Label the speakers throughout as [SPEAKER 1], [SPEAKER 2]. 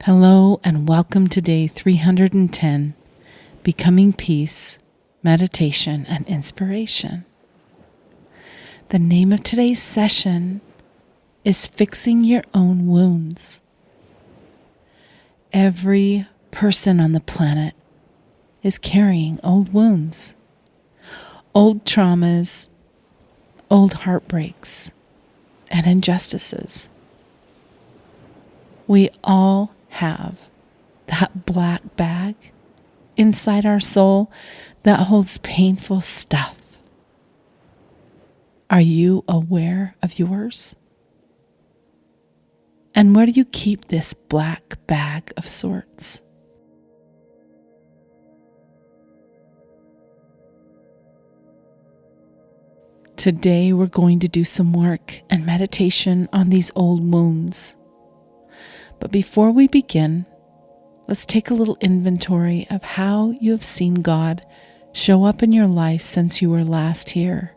[SPEAKER 1] Hello and welcome to day 310, Becoming Peace, Meditation and Inspiration. The name of today's session is Fixing Your Own Wounds. Every person on the planet is carrying old wounds, old traumas, old heartbreaks, and injustices. We all have that black bag inside our soul that holds painful stuff. Are you aware of yours? And where do you keep this black bag of sorts? Today we're going to do some work and meditation on these old wounds. But before we begin, let's take a little inventory of how you have seen God show up in your life since you were last here.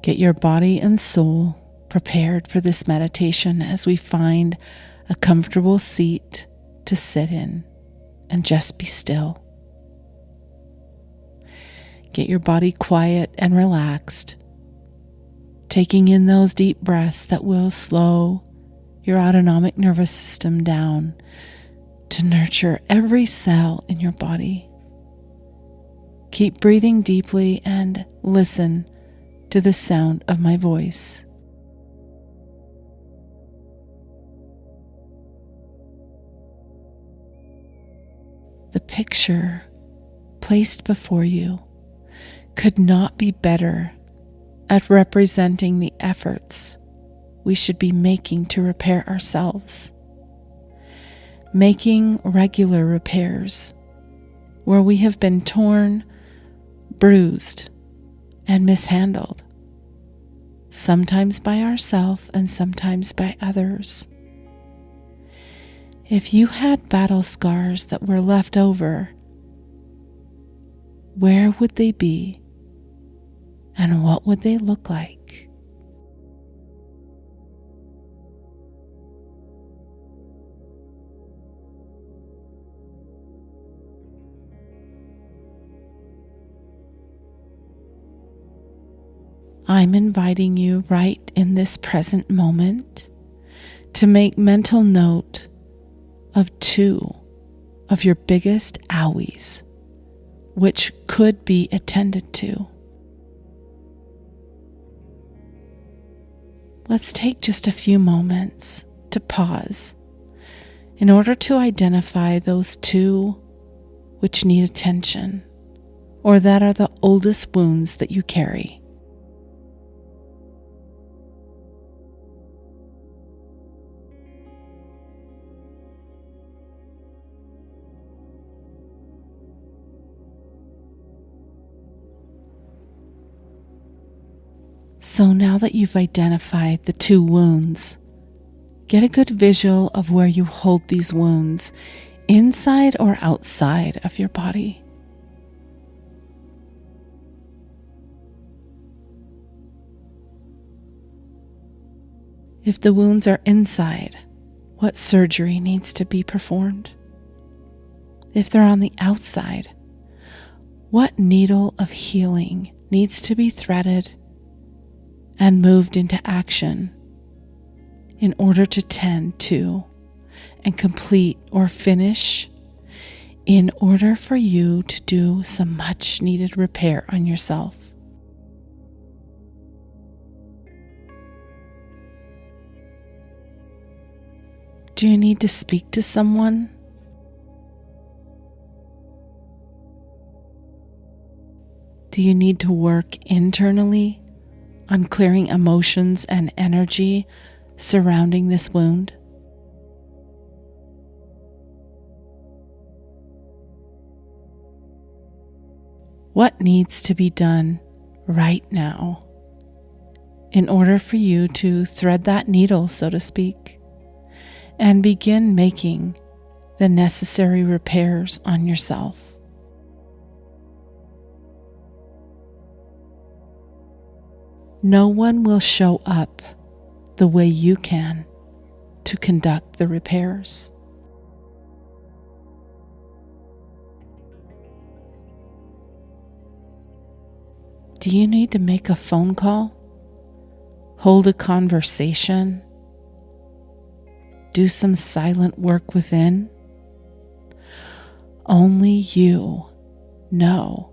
[SPEAKER 1] Get your body and soul prepared for this meditation as we find a comfortable seat to sit in and just be still. Get your body quiet and relaxed, taking in those deep breaths that will slow your autonomic nervous system down to nurture every cell in your body. Keep breathing deeply and listen to the sound of my voice. The picture placed before you could not be better at representing the efforts we should be making to repair ourselves. Making regular repairs where we have been torn, bruised, and mishandled, sometimes by ourselves and sometimes by others. If you had battle scars that were left over, where would they be and what would they look like? I'm inviting you right in this present moment to make mental note of 2 of your biggest owies, which could be attended to. Let's take just a few moments to pause in order to identify those 2 which need attention, or that are the oldest wounds that you carry. So now that you've identified the 2 wounds, get a good visual of where you hold these wounds, inside or outside of your body. If the wounds are inside, what surgery needs to be performed? If they're on the outside, what needle of healing needs to be threaded and moved into action in order to tend to and complete or finish in order for you to do some much needed repair on yourself? Do you need to speak to someone? Do you need to work internally on clearing emotions and energy surrounding this wound? What needs to be done right now in order for you to thread that needle, so to speak, and begin making the necessary repairs on yourself? No one will show up the way you can to conduct the repairs. Do you need to make a phone call? Hold a conversation? Do some silent work within? Only you know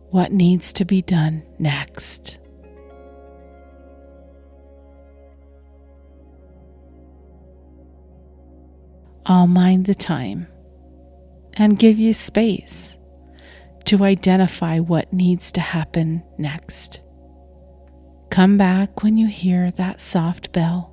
[SPEAKER 1] what needs to be done next. I'll mind the time and give you space to identify what needs to happen next. Come back when you hear that soft bell.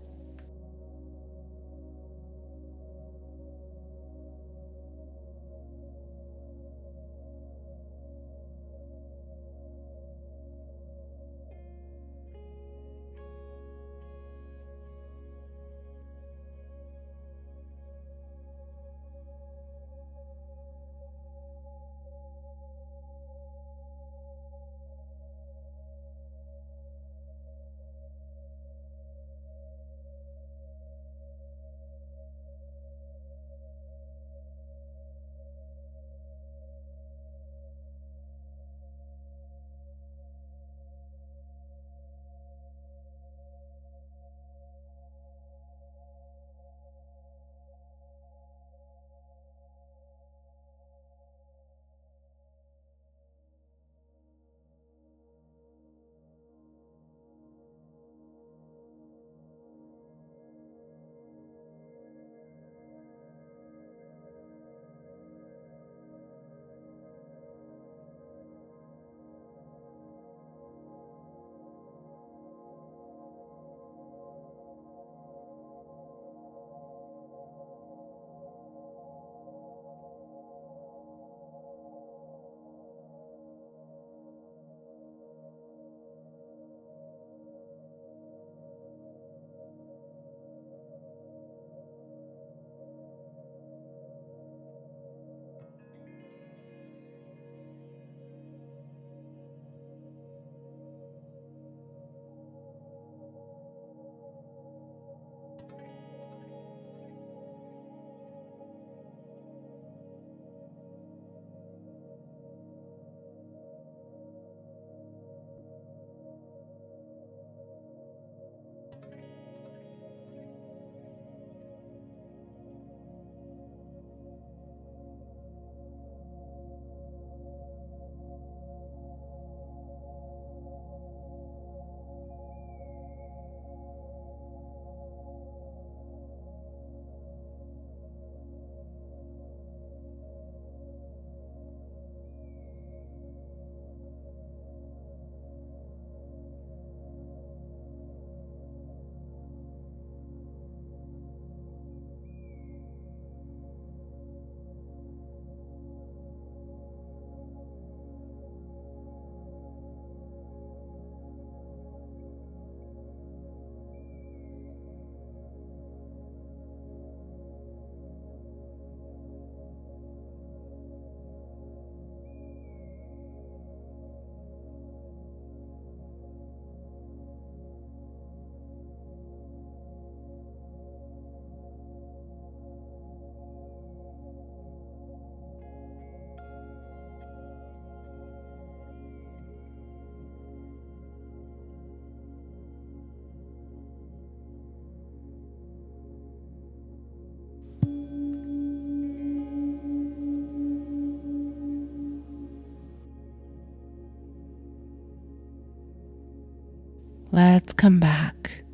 [SPEAKER 1] Let's come back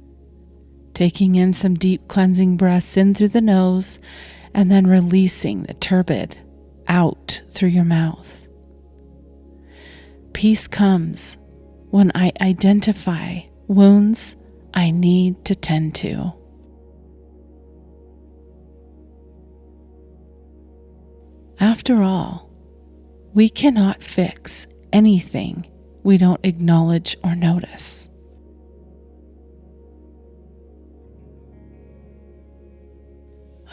[SPEAKER 1] taking in some deep cleansing breaths in through the nose and then releasing the turbid out through your mouth. Peace comes when I identify wounds I need to tend to. After all, we cannot fix anything we don't acknowledge or notice.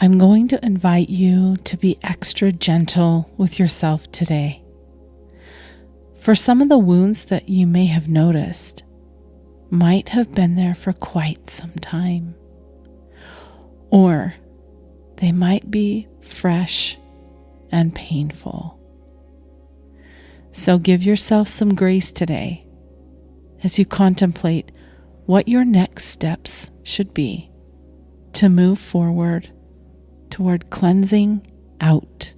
[SPEAKER 1] I'm going to invite you to be extra gentle with yourself today. For some of the wounds that you may have noticed might have been there for quite some time, or they might be fresh and painful. So give yourself some grace today as you contemplate what your next steps should be to move forward toward cleansing out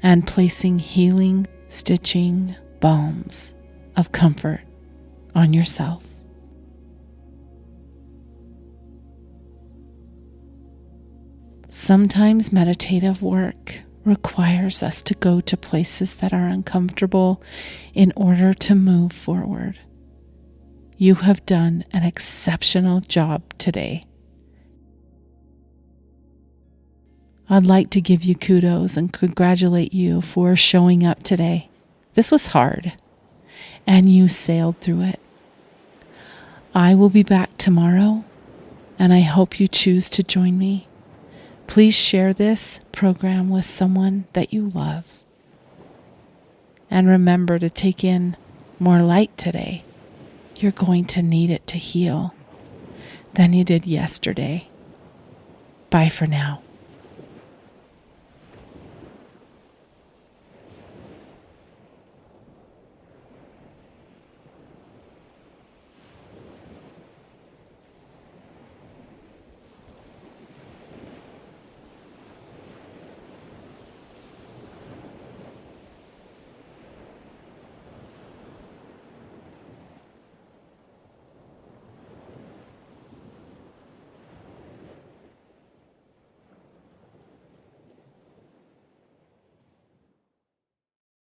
[SPEAKER 1] and placing healing, stitching balms of comfort on yourself. Sometimes meditative work requires us to go to places that are uncomfortable in order to move forward. You have done an exceptional job today. I'd like to give you kudos and congratulate you for showing up today. This was hard, and you sailed through it. I will be back tomorrow, and I hope you choose to join me. Please share this program with someone that you love. And remember to take in more light today. You're going to need it to heal than you did yesterday. Bye for now.